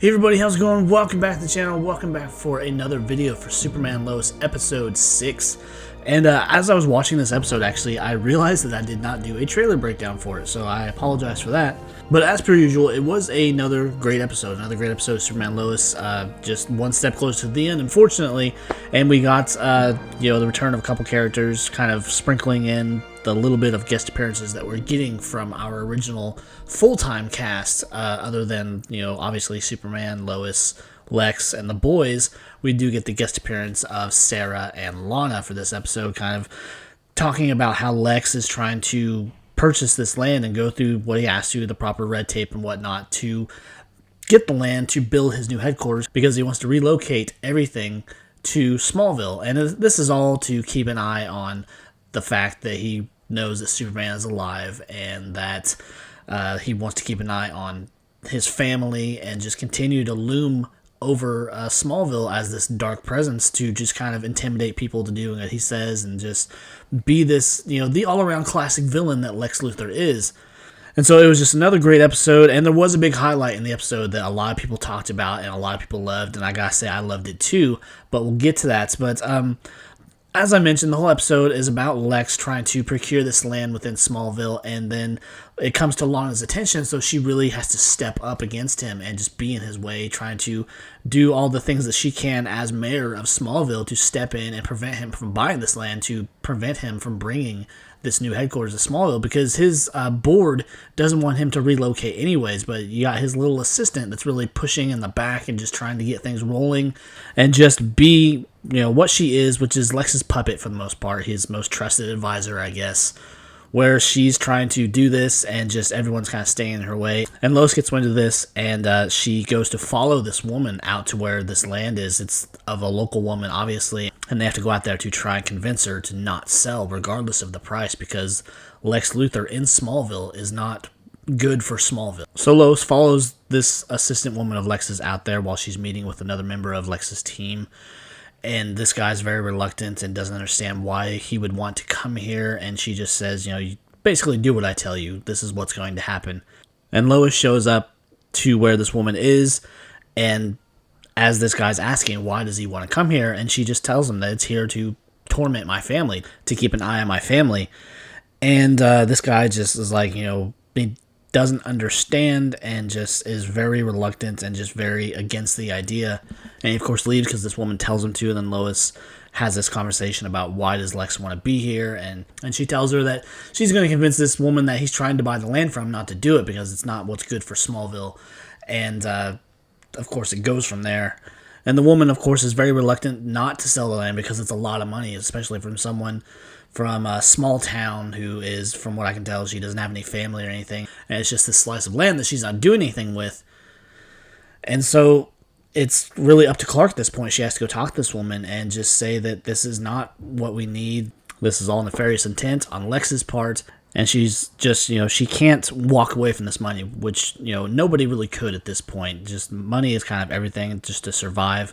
Hey everybody, how's it going? Welcome back to the channel. Welcome back for another video for Superman Lois episode 6. And as I was watching this episode, actually, I realized that I did not do a trailer breakdown for it, so I apologize for that. But as per usual, it was another great episode of Superman Lois, just one step closer to the end, unfortunately. And we got, the return of a couple characters, kind of sprinkling in the little bit of guest appearances that we're getting from our original full-time cast, other than, obviously Superman, Lois, Lex, and the boys. We do get the guest appearance of Sarah and Lana for this episode, kind of talking about how Lex is trying to purchase this land and go through what he has to, the proper red tape and whatnot, to get the land to build his new headquarters, because he wants to relocate everything to Smallville. And this is all to keep an eye on the fact that he knows that Superman is alive, and that he wants to keep an eye on his family and just continue to loom over Smallville as this dark presence to just kind of intimidate people to do what he says, and just be this, the all-around classic villain that Lex Luthor is. And so it was just another great episode, and there was a big highlight in the episode that a lot of people talked about and a lot of people loved, and I gotta say I loved it too, but we'll get to that. But as I mentioned, the whole episode is about Lex trying to procure this land within Smallville, and then it comes to Lana's attention, so she really has to step up against him and just be in his way, trying to do all the things that she can as mayor of Smallville to step in and prevent him from buying this land, to prevent him from bringing this new headquarters to Smallville, because his board doesn't want him to relocate anyways, but you got his little assistant that's really pushing in the back and just trying to get things rolling and just be, what she is, which is Lex's puppet for the most part, his most trusted advisor, I guess, where she's trying to do this and just everyone's kind of staying in her way. And Lois gets wind of this, and she goes to follow this woman out to where this land is. It's of a local woman, obviously, and they have to go out there to try and convince her to not sell regardless of the price, because Lex Luthor in Smallville is not good for Smallville. So Lois follows this assistant woman of Lex's out there while she's meeting with another member of Lex's team. And this guy's very reluctant and doesn't understand why he would want to come here. And she just says, you basically do what I tell you. This is what's going to happen. And Lois shows up to where this woman is. And as this guy's asking, why does he want to come here? And she just tells him that it's here to torment my family, to keep an eye on my family. And this guy just is like, he doesn't understand and just is very reluctant and just very against the idea. And he, of course, leaves because this woman tells him to. And then Lois has this conversation about why does Lex want to be here. And she tells her that she's going to convince this woman that he's trying to buy the land from not to do it, because it's not what's good for Smallville. And, of course, it goes from there. And the woman, of course, is very reluctant not to sell the land because it's a lot of money, especially from someone from a small town who is, from what I can tell, she doesn't have any family or anything. And it's just this slice of land that she's not doing anything with. And so it's really up to Clark at this point. She has to go talk to this woman and just say that this is not what we need. This is all nefarious intent on Lex's part. And she's just, she can't walk away from this money, which, nobody really could at this point. Just money is kind of everything just to survive.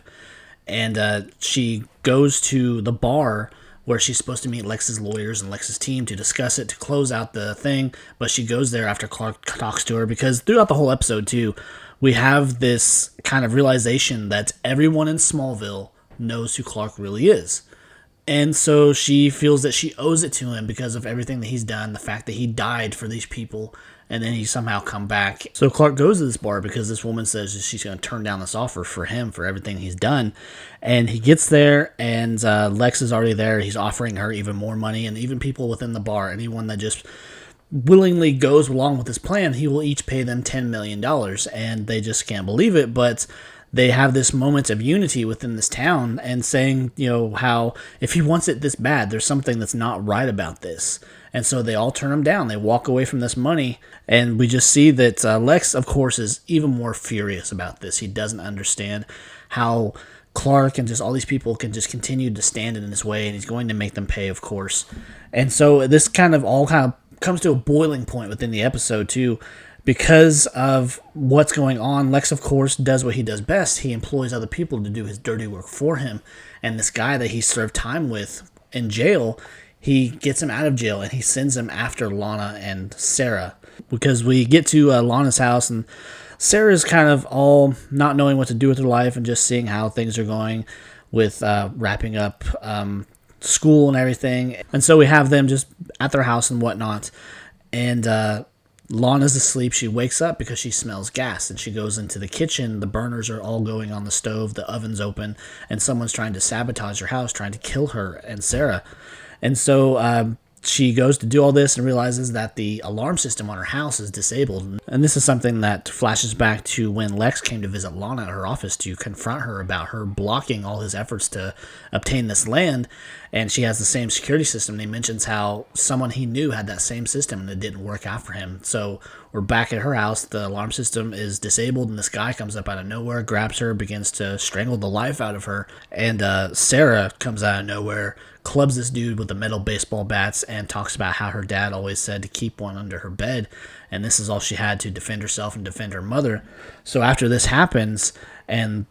And she goes to the bar where she's supposed to meet Lex's lawyers and Lex's team to discuss it, to close out the thing. But she goes there after Clark talks to her, because throughout the whole episode, too, we have this kind of realization that everyone in Smallville knows who Clark really is. And so she feels that she owes it to him because of everything that he's done, the fact that he died for these people, and then he somehow come back. So Clark goes to this bar because this woman says that she's going to turn down this offer for him for everything he's done. And he gets there, and Lex is already there. He's offering her even more money, and even people within the bar, anyone that just willingly goes along with his plan, he will each pay them $10 million. And they just can't believe it, but they have this moment of unity within this town and saying, how if he wants it this bad, there's something that's not right about this. And so they all turn him down. They walk away from this money. And we just see that Lex, of course, is even more furious about this. He doesn't understand how Clark and just all these people can just continue to stand in his way, and he's going to make them pay, of course. And so this kind of comes to a boiling point within the episode, too. Because of what's going on, Lex, of course, does what he does best. He employs other people to do his dirty work for him. And this guy that he served time with in jail, he gets him out of jail, and he sends him after Lana and Sarah. Because we get to Lana's house, and Sarah's kind of all not knowing what to do with her life and just seeing how things are going with wrapping up school and everything. And so we have them just at their house and whatnot. And Lana's asleep. She wakes up because she smells gas, and she goes into the kitchen. The burners are all going on the stove. The oven's open, and someone's trying to sabotage her house, trying to kill her and Sarah. And so she goes to do all this and realizes that the alarm system on her house is disabled. And this is something that flashes back to when Lex came to visit Lana at her office to confront her about her blocking all his efforts to obtain this land. And she has the same security system. And he mentions how someone he knew had that same system and it didn't work out for him. So we're back at her house. The alarm system is disabled, and this guy comes up out of nowhere, grabs her, begins to strangle the life out of her. And Sarah comes out of nowhere, clubs this dude with the metal baseball bats, and talks about how her dad always said to keep one under her bed, and this is all she had to defend herself and defend her mother. So after this happens, and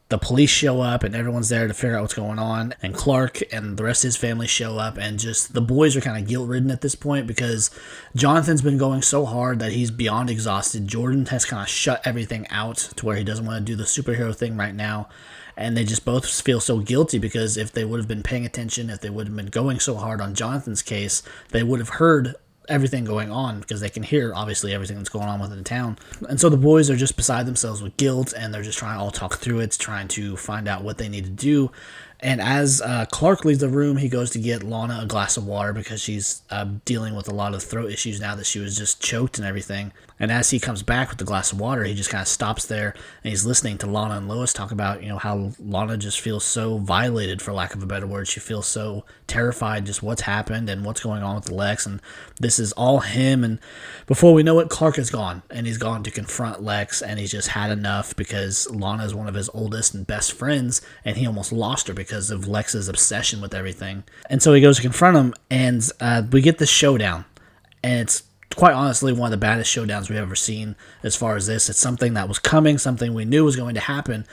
the police show up, and everyone's there to figure out what's going on, and Clark and the rest of his family show up, and just the boys are kind of guilt-ridden at this point because Jonathan's been going so hard that he's beyond exhausted. Jordan has kind of shut everything out to where he doesn't want to do the superhero thing right now. And they just both feel so guilty because if they would have been paying attention, if they would have been going so hard on Jonathan's case, they would have heard everything going on because they can hear, obviously, everything that's going on within the town. And so the boys are just beside themselves with guilt, and they're just trying to all talk through it, trying to find out what they need to do. And as Clark leaves the room, he goes to get Lana a glass of water because she's dealing with a lot of throat issues now that she was just choked and everything. And as he comes back with the glass of water, he just kind of stops there and he's listening to Lana and Lois talk about, how Lana just feels so violated, for lack of a better word. She feels so terrified just what's happened and what's going on with Lex. And this is all him. And before we know it, Clark is gone. And he's gone to confront Lex, and he's just had enough because Lana is one of his oldest and best friends, and he almost lost her because of Lex's obsession with everything. And so he goes to confront him, and we get this showdown. And it's quite honestly one of the baddest showdowns we've ever seen as far as this. It's something that was coming, something we knew was going to happen.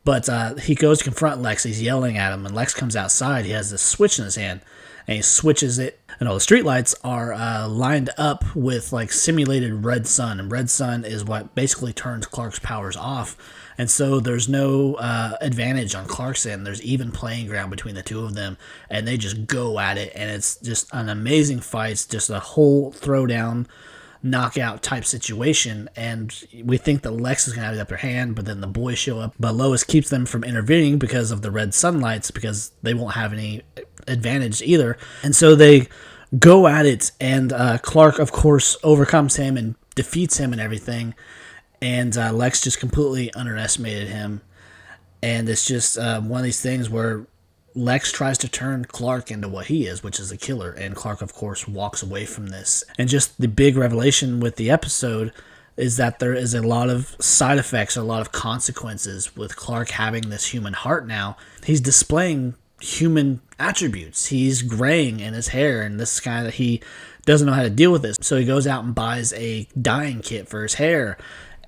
But he goes to confront Lex. He's yelling at him, and Lex comes outside. He has this switch in his hand, and he switches it, and all the streetlights are lined up with like simulated red sun, and red sun is what basically turns Clark's powers off. And so there's no advantage on Clark's end. There's even playing ground between the two of them, and they just go at it, and it's just an amazing fight. It's just a whole throwdown, knockout type situation, and we think that Lex is going to have the upper hand, but then the boys show up. But Lois keeps them from intervening because of the red sunlights, because they won't have any advantage either. And so they go at it, and Clark, of course, overcomes him and defeats him and everything. And Lex just completely underestimated him. And it's just one of these things where Lex tries to turn Clark into what he is, which is a killer. And Clark, of course, walks away from this. And just the big revelation with the episode is that there is a lot of side effects, a lot of consequences with Clark having this human heart now. He's displaying human attributes. He's graying in his hair, and this is kind of that he doesn't know how to deal with this. So he goes out and buys a dyeing kit for his hair.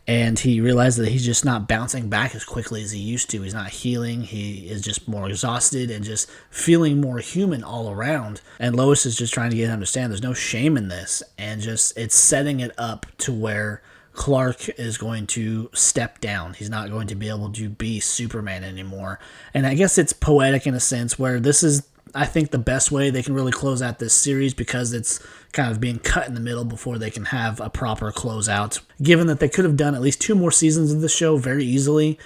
And he realized that he's just not bouncing back as quickly as he used to. He's not healing. He is just more exhausted and just feeling more human all around. And Lois is just trying to get him to understand there's no shame in this. And just it's setting it up to where Clark is going to step down. He's not going to be able to be Superman anymore. And I guess it's poetic in a sense where this is, I think, the best way they can really close out this series, because it's kind of being cut in the middle before they can have a proper closeout, given that they could have done at least 2 more seasons of the show very easily.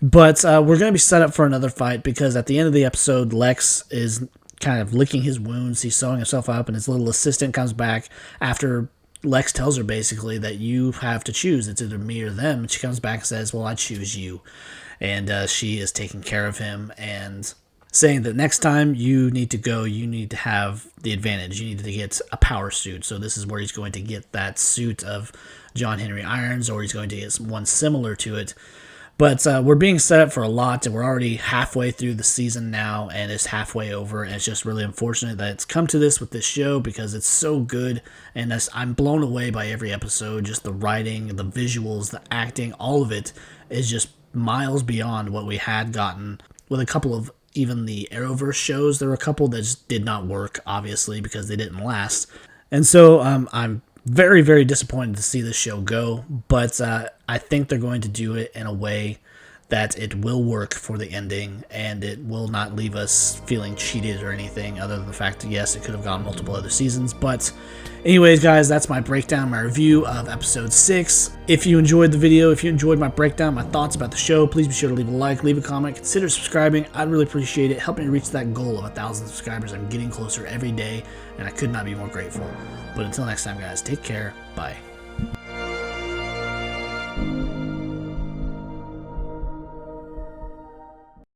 But we're going to be set up for another fight, because at the end of the episode, Lex is kind of licking his wounds. He's sewing himself up, and his little assistant comes back after Lex tells her basically that you have to choose. It's either me or them. And she comes back and says, well, I choose you. And she is taking care of him and saying that next time you need to go, you need to have the advantage. You need to get a power suit. So this is where he's going to get that suit of John Henry Irons, or he's going to get one similar to it. But we're being set up for a lot, and we're already halfway through the season now, and it's halfway over, and it's just really unfortunate that it's come to this with this show, because it's so good, and I'm blown away by every episode. Just the writing, the visuals, the acting, all of it is just miles beyond what we had gotten with a couple of even the Arrowverse shows. There were a couple that just did not work, obviously, because they didn't last. And so I'm very, very disappointed to see this show go, but I think they're going to do it in a way that it will work for the ending, and it will not leave us feeling cheated or anything, other than the fact that, yes, it could have gone multiple other seasons. But anyways, guys, that's my breakdown, my review of episode 6. If you enjoyed the video, if you enjoyed my breakdown, my thoughts about the show, please be sure to leave a like, leave a comment, consider subscribing. I'd really appreciate it. Help me reach that goal of 1,000 subscribers. I'm getting closer every day, and I could not be more grateful. But until next time, guys, take care. Bye.